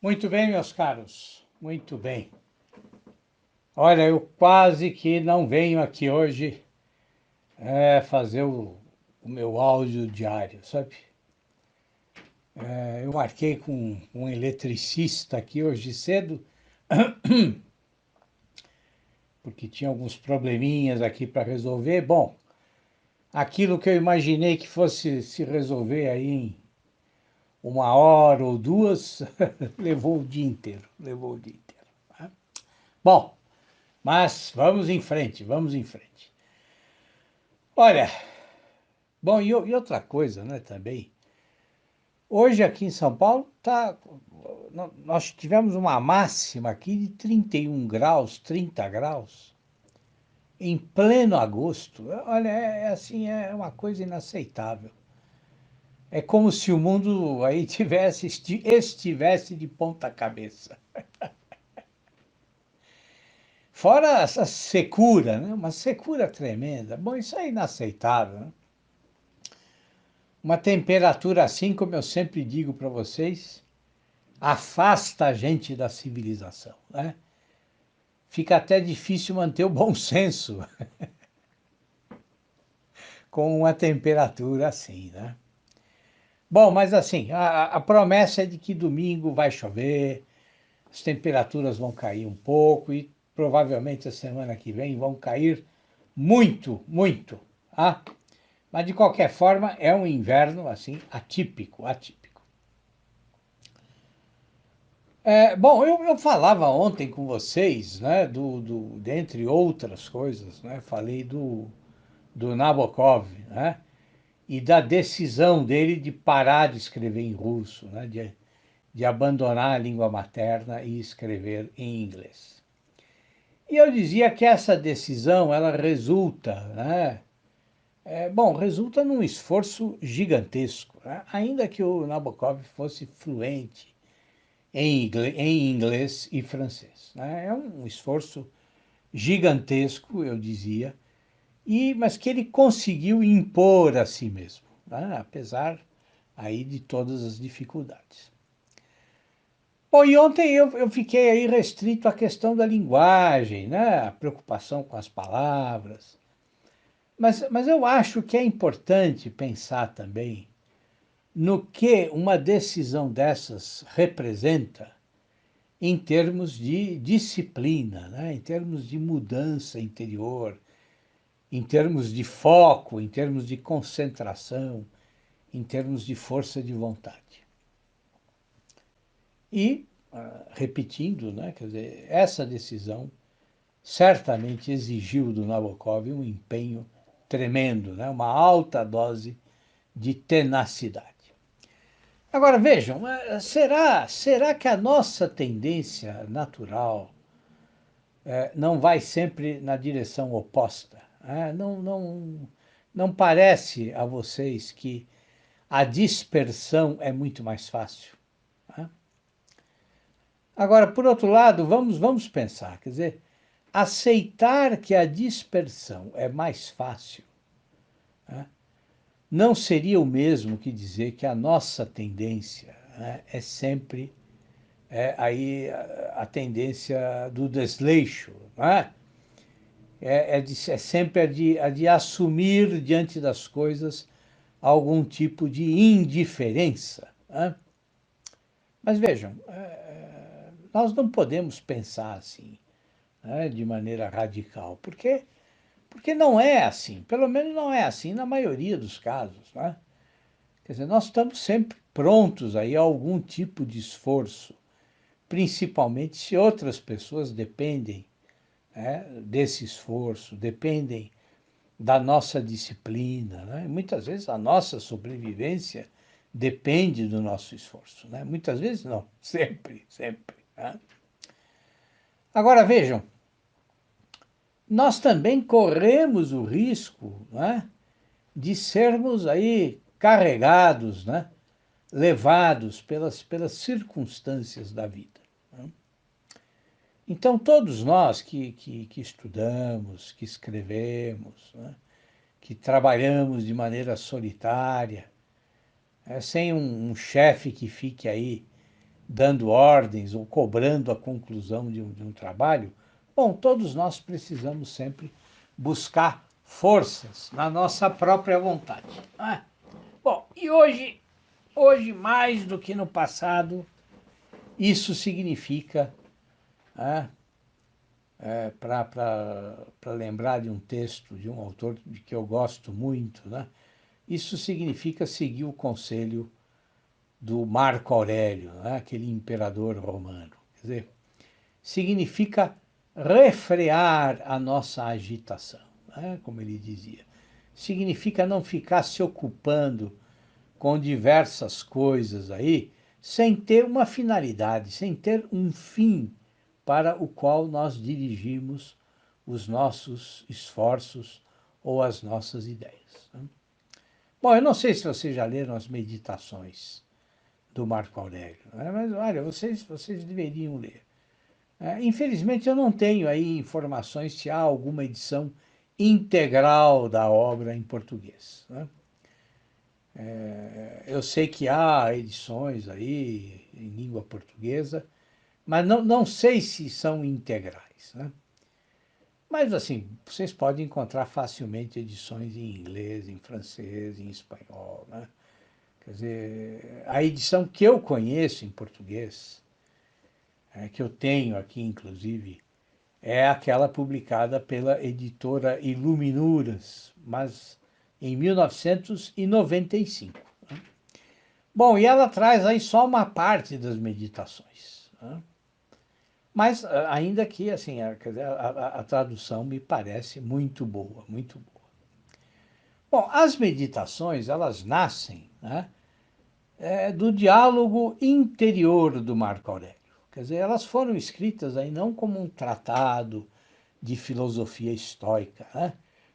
Muito bem, meus caros, muito bem. Olha, eu quase que não venho aqui hoje fazer o meu áudio diário, sabe? Eu marquei com um eletricista aqui hoje cedo, porque tinha alguns probleminhas aqui para resolver. Bom, aquilo que eu imaginei que fosse se resolver aí em uma hora ou duas, levou o dia inteiro, levou o dia inteiro. Tá? Bom, mas vamos em frente, vamos em frente. Olha, bom, e outra coisa, né, também. Hoje aqui em São Paulo nós tivemos uma máxima aqui de 31 graus, 30 graus, em pleno agosto. Olha, assim, é uma coisa inaceitável. É como se o mundo aí estivesse de ponta cabeça. Fora essa secura, né? Uma secura tremenda. Bom, isso é inaceitável, né? Uma temperatura assim, como eu sempre digo para vocês, afasta a gente da civilização, né? Fica até difícil manter o bom senso com uma temperatura assim, né? Bom, mas assim, a promessa é de que domingo vai chover, as temperaturas vão cair um pouco e provavelmente a semana que vem vão cair muito, muito, tá? Mas de qualquer forma é um inverno assim atípico, atípico. Bom, eu falava ontem com vocês, né, dentre outras coisas, né, falei do Nabokov, né, e da decisão dele de parar de escrever em russo, né, de abandonar a língua materna e escrever em inglês. E eu dizia que essa decisão, ela resulta, né, resulta num esforço gigantesco, né, ainda que o Nabokov fosse fluente em inglês e francês, né? É um esforço gigantesco, eu dizia, mas que ele conseguiu impor a si mesmo, né? Apesar aí de todas as dificuldades. Bom, e ontem eu fiquei aí restrito à questão da linguagem, né? A preocupação com as palavras. Mas eu acho que é importante pensar também no que uma decisão dessas representa em termos de disciplina, né? Em termos de mudança interior, em termos de foco, em termos de concentração, em termos de força de vontade. E, repetindo, né? Quer dizer, essa decisão certamente exigiu do Nabokov um empenho tremendo, né? Uma alta dose de tenacidade. Agora vejam, será que a nossa tendência natural não vai sempre na direção oposta? Não parece a vocês que a dispersão é muito mais fácil? Né? Agora, por outro lado, vamos pensar, quer dizer, aceitar que a dispersão é mais fácil, né, não seria o mesmo que dizer que a nossa tendência, né, é sempre aí a tendência do desleixo, né? É sempre a de assumir diante das coisas algum tipo de indiferença. Né? Mas vejam, nós não podemos pensar assim, né, de maneira radical, porque não é assim, pelo menos não é assim na maioria dos casos. Né? Quer dizer, nós estamos sempre prontos aí a algum tipo de esforço, principalmente se outras pessoas dependem, né, desse esforço, dependem da nossa disciplina. Né? Muitas vezes a nossa sobrevivência depende do nosso esforço. Né? Muitas vezes não, sempre, sempre. Né? Agora vejam, nós também corremos o risco, né, de sermos aí carregados, né, levados pelas circunstâncias da vida. Né? Então, todos nós que estudamos, que escrevemos, né, que trabalhamos de maneira solitária, sem um chefe que fique aí dando ordens ou cobrando a conclusão de um trabalho, bom, todos nós precisamos sempre buscar forças na nossa própria vontade. Ah, bom, e hoje mais do que no passado, isso significa, para lembrar de um texto de um autor de que eu gosto muito, né? Isso significa seguir o conselho do Marco Aurélio, né? Aquele imperador romano. Quer dizer, significa refrear a nossa agitação, né? Como ele dizia. Significa não ficar se ocupando com diversas coisas aí, sem ter uma finalidade, sem ter um fim para o qual nós dirigimos os nossos esforços ou as nossas ideias. Bom, eu não sei se vocês já leram as Meditações do Marco Aurélio, né? Mas olha, vocês deveriam ler. Infelizmente eu não tenho aí informações se há alguma edição integral da obra em português, né? Eu sei que há edições aí em língua portuguesa, mas não sei se são integrais, né? Mas assim, vocês podem encontrar facilmente edições em inglês, em francês, em espanhol, né? Quer dizer, a edição que eu conheço em português, que eu tenho aqui inclusive, é aquela publicada pela editora Iluminuras, mas em 1995. Bom, e ela traz aí só uma parte das meditações, né? Mas ainda que assim, a tradução me parece muito boa, muito boa. Bom, as meditações, elas nascem, né, do diálogo interior do Marco Aurélio. Quer dizer, elas foram escritas aí não como um tratado de filosofia estoica, né,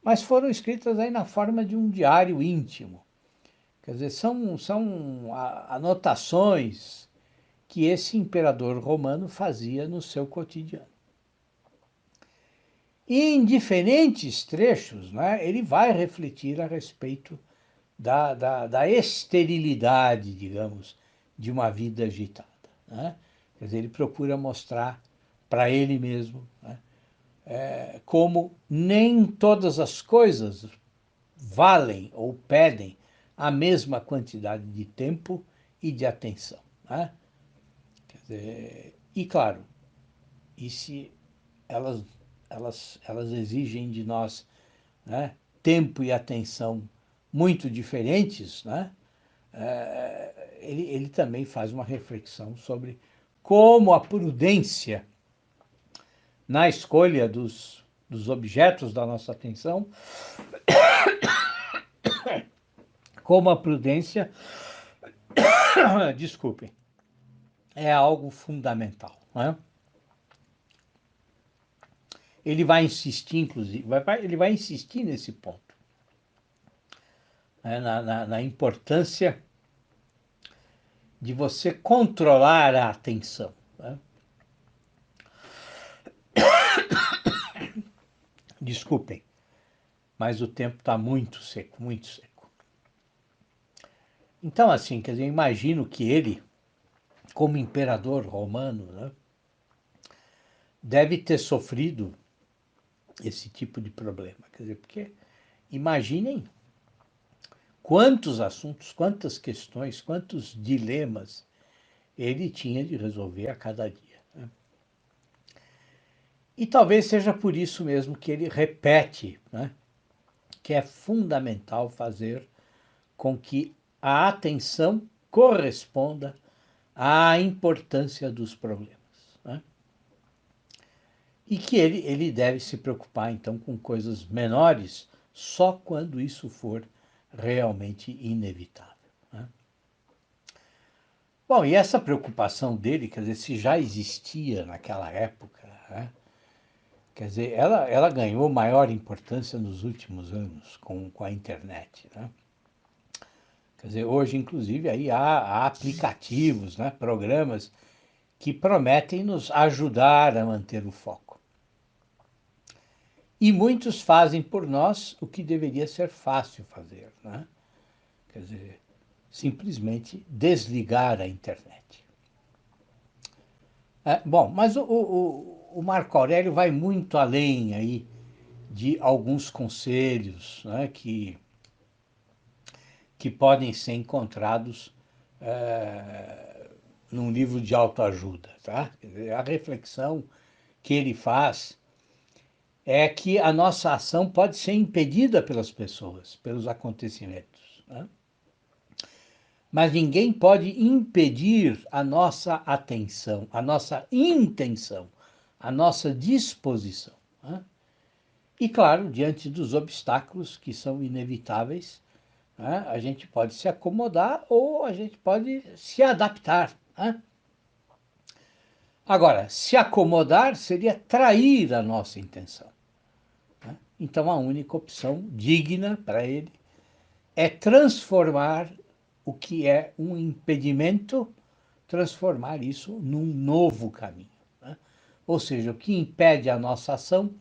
mas foram escritas aí na forma de um diário íntimo. Quer dizer, são anotações que esse imperador romano fazia no seu cotidiano. E em diferentes trechos, né, ele vai refletir a respeito da esterilidade, digamos, de uma vida agitada, né? Quer dizer, ele procura mostrar para ele mesmo, né, como nem todas as coisas valem ou pedem a mesma quantidade de tempo e de atenção, né? Quer dizer, e claro, e se elas, elas exigem de nós, né, tempo e atenção muito diferentes, né? Ele também faz uma reflexão sobre como a prudência na escolha dos objetos da nossa atenção, como a prudência, desculpem, é algo fundamental, né? Ele vai insistir, inclusive, ele vai insistir nesse ponto, né, na importância de você controlar a atenção, né? Desculpem, mas o tempo está muito seco, muito seco. Então, assim, quer dizer, eu imagino que ele, como imperador romano, né, deve ter sofrido esse tipo de problema. Quer dizer, porque imaginem quantos assuntos, quantas questões, quantos dilemas ele tinha de resolver a cada dia, né? E talvez seja por isso mesmo que ele repete, né, que é fundamental fazer com que a atenção corresponda à importância dos problemas, né? E que ele deve se preocupar, então, com coisas menores só quando isso for realmente inevitável, né? Bom, e essa preocupação dele, quer dizer, se já existia naquela época, né? Quer dizer, ela ganhou maior importância nos últimos anos com a internet, né? Quer dizer, hoje, inclusive, aí há aplicativos, né, programas que prometem nos ajudar a manter o foco. E muitos fazem por nós o que deveria ser fácil fazer, né? Quer dizer, simplesmente desligar a internet. Bom, mas o Marco Aurélio vai muito além aí de alguns conselhos, né, que podem ser encontrados num livro de autoajuda, tá? Quer dizer, a reflexão que ele faz é que a nossa ação pode ser impedida pelas pessoas, pelos acontecimentos, né? Mas ninguém pode impedir a nossa atenção, a nossa intenção, a nossa disposição, né? E, claro, diante dos obstáculos que são inevitáveis, né, a gente pode se acomodar ou a gente pode se adaptar, né? Agora, se acomodar seria trair a nossa intenção, né? Então, a única opção digna para ele é transformar o que é um impedimento, transformar isso num novo caminho, né? Ou seja, o que impede a nossa ação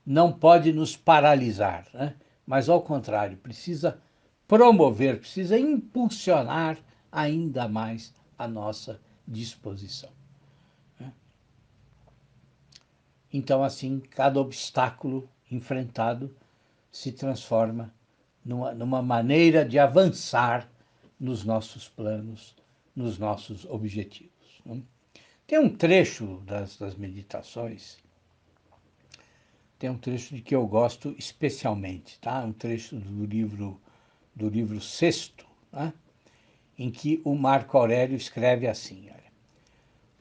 não pode nos paralisar, né? Mas, ao contrário, precisa promover, precisa impulsionar ainda mais a nossa disposição. Então, assim, cada obstáculo enfrentado se transforma numa maneira de avançar nos nossos planos, nos nossos objetivos, né? Tem um trecho das meditações, tem um trecho de que eu gosto especialmente, tá? Um trecho do livro Sexto, né? Em que o Marco Aurélio escreve assim: olha,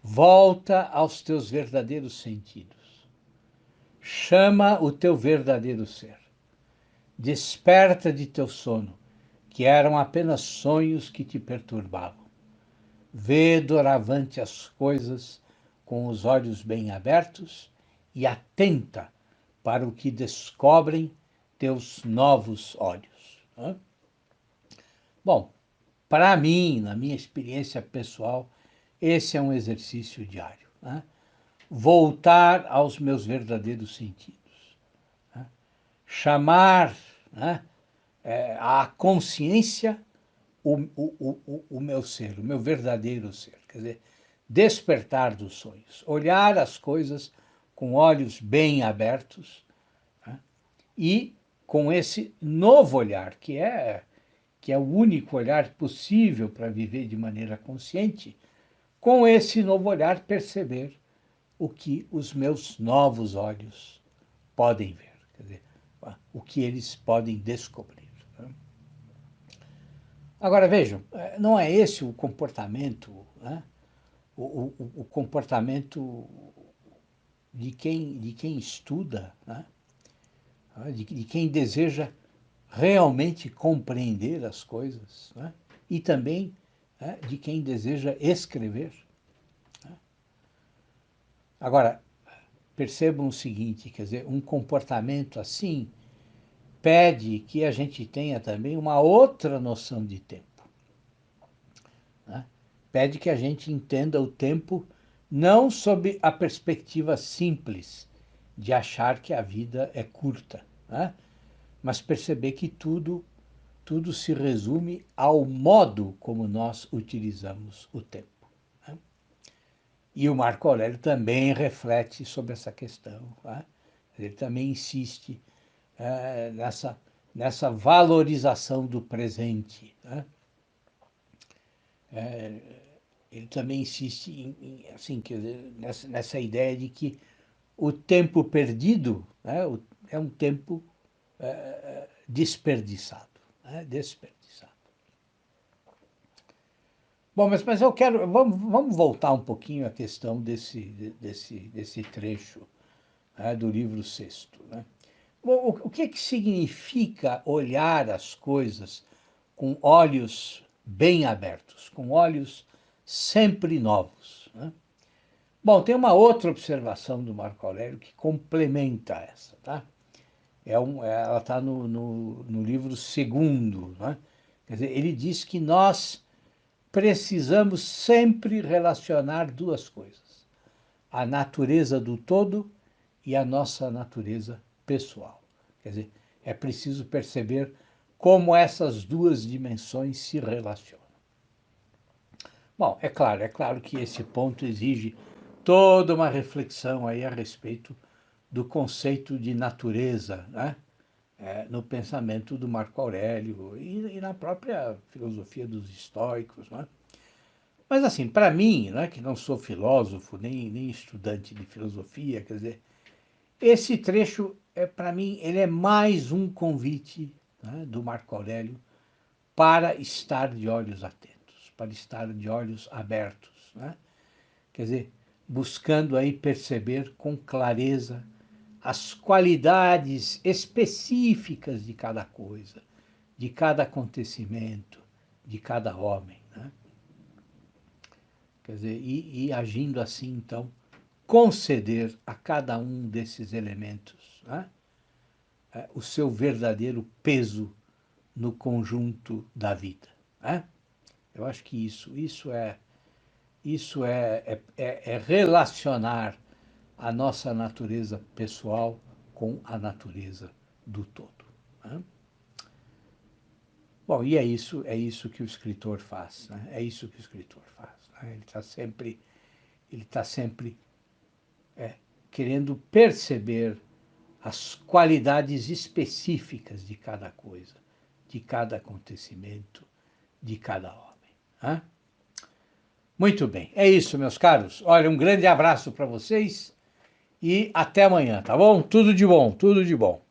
volta aos teus verdadeiros sentidos, chama o teu verdadeiro ser, desperta de teu sono, que eram apenas sonhos que te perturbavam. Vê doravante as coisas com os olhos bem abertos e atenta para o que descobrem teus novos olhos, né? Bom, para mim, na minha experiência pessoal, esse é um exercício diário, né? Voltar aos meus verdadeiros sentidos, né? Chamar, né, à consciência o meu ser, o meu verdadeiro ser. Quer dizer, despertar dos sonhos, olhar as coisas com olhos bem abertos, né, e com esse novo olhar, que é o único olhar possível para viver de maneira consciente, com esse novo olhar perceber o que os meus novos olhos podem ver, quer dizer, o que eles podem descobrir, né? Agora vejam, não é esse o comportamento, né? O comportamento de quem estuda, né? De quem deseja realmente compreender as coisas, né? E também, né, de quem deseja escrever, né? Agora, percebam o seguinte, quer dizer, um comportamento assim pede que a gente tenha também uma outra noção de tempo, né? Pede que a gente entenda o tempo não sob a perspectiva simples de achar que a vida é curta, né? Mas perceber que tudo se resume ao modo como nós utilizamos o tempo, né? E o Marco Aurélio também reflete sobre essa questão, né? Ele também insiste nessa valorização do presente, né? Ele também insiste assim, quer dizer, nessa ideia de que o tempo perdido, né, é um tempo desperdiçado, né? Desperdiçado. Bom, mas eu quero, vamos voltar um pouquinho à questão desse trecho, né, do livro sexto, né? Bom, o que significa olhar as coisas com olhos bem abertos, com olhos sempre novos, né? Bom, tem uma outra observação do Marco Aurélio que complementa essa, tá? Ela está no livro segundo, né? Quer dizer, ele diz que nós precisamos sempre relacionar duas coisas: a natureza do todo e a nossa natureza pessoal. Quer dizer, é preciso perceber como essas duas dimensões se relacionam. Bom, é claro que esse ponto exige toda uma reflexão aí a respeito do conceito de natureza, né? No pensamento do Marco Aurélio e na própria filosofia dos estoicos, né? Mas assim, para mim, né, que não sou filósofo nem estudante de filosofia, quer dizer, esse trecho para mim ele é mais um convite, né, do Marco Aurélio para estar de olhos atentos, para estar de olhos abertos, né? Quer dizer, buscando aí perceber com clareza as qualidades específicas de cada coisa, de cada acontecimento, de cada homem, né? Quer dizer, e agindo assim, então, conceder a cada um desses elementos, né, o seu verdadeiro peso no conjunto da vida, né? Eu acho que isso é relacionar a nossa natureza pessoal com a natureza do todo, né? Bom, e é isso que o escritor faz, né? É isso que o escritor faz, né? Ele está sempre querendo perceber as qualidades específicas de cada coisa, de cada acontecimento, de cada homem, né? Muito bem, é isso, meus caros. Olha, um grande abraço para vocês e até amanhã, tá bom? Tudo de bom, tudo de bom.